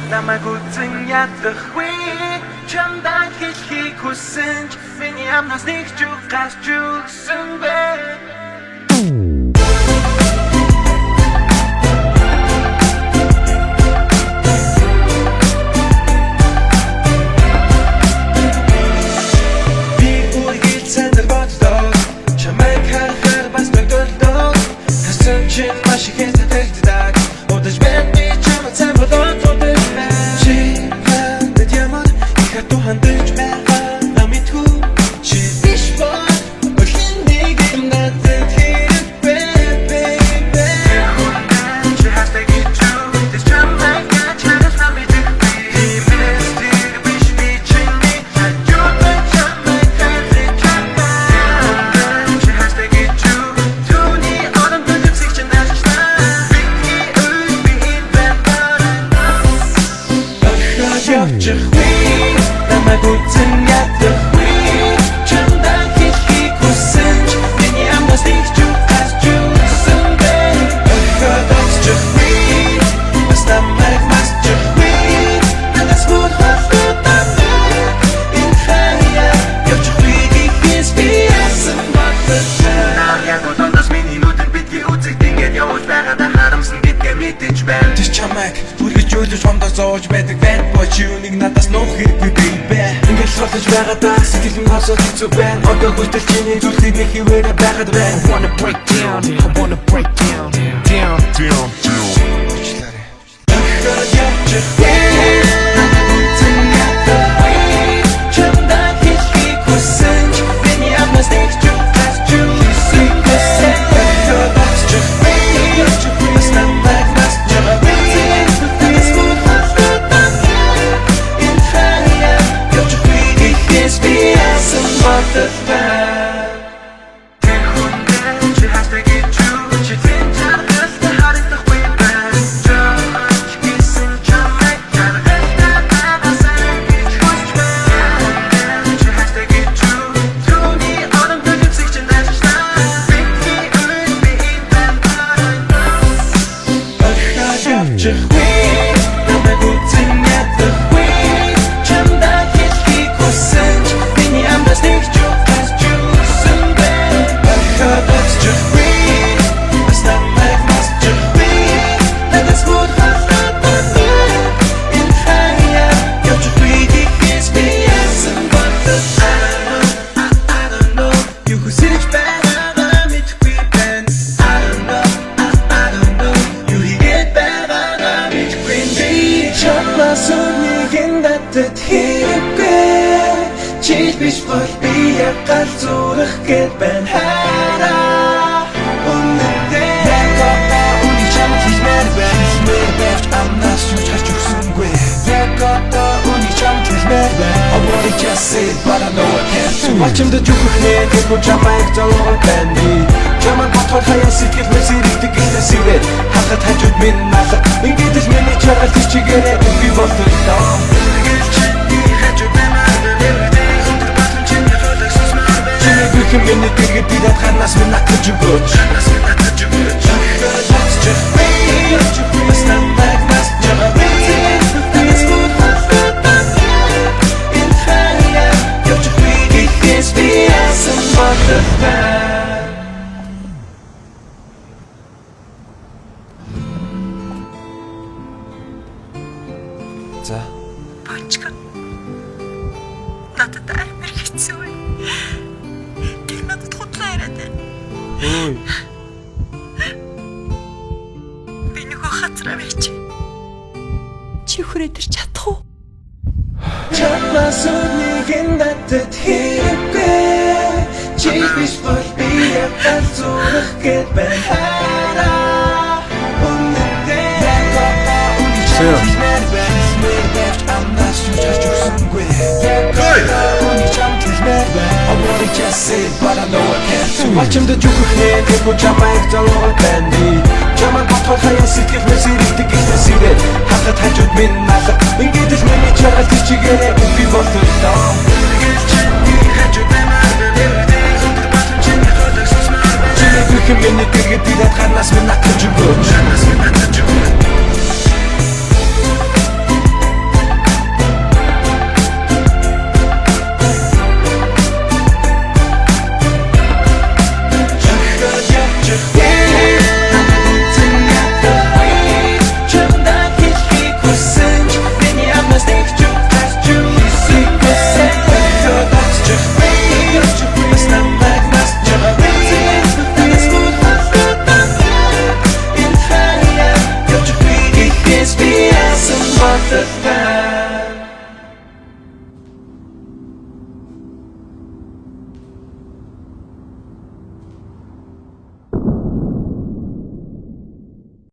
Намайг үзэн ядахгүй чамдан хэлхийг хүсэнч миний амнаас нэг ч гарч өгсөн бэ Би үргэлжлэн боддог чамайг харахаар бас тогтолдог хасан чин маш их хэцдэг удаж би чамайг сайн болоод зоож байдаг банд боч юуныг надаас нуух хэрэггүй бэ ингээд суулж байгаадаа сэтгэл минь хасаад хэцүү байна одоо хүртэл чиний зүйлийг нэг хിവэрэ байгаад байна I wanna break down Чийбиш бол би яггал зүрх гээд байна хараа үнэндээ яггаа үний чамд хэлмээр байна бэж амнаас юу ч харж өгсөнгүй яггаа үний чамд хэлмээр байна I wanna just say it but I know I can't do it Мачамд зүгхнээ тэгвэл чамайг зовоод байна чамайг ботхол хаяа сэтгэл мэс ирдэг ихтэсэвэр хахад хажууд минь малах ингээд л миний чаргал тийчгээрээ би болтоо Хин миний дэргэд бидад ханаас минь натж өгөөч Бас намайг бас жамаа Танаас бүгд In fire Явж өгвэй гэхээс би яасан болтой За Бачка Надад амар хэцүү Ой. Би нөгөө хатраа байж. Чи хүрээд ир чадах уу? Чамаас үнийгэн надад хэрэггүй. Чи биш бол би яггал зүрх гээд байна хараа. Үнэндээ үний чамд амнаас юу ч өгсөнгүй. Үний чамд хэлмээр байна. I wanna just say it but I know I can't do it Мачамд зүгхнээ тэгвэл чамайг зовоод байна чамайг ботхол хаяа сэтгэл мэс ирдэг ихтэсэвэр хахад хажууд минь малах ингээд л миний чаргал тийчгээрээ би болтоо Чиний миний дэргэд бидад ханаас минь натж өгөөч 따뜻한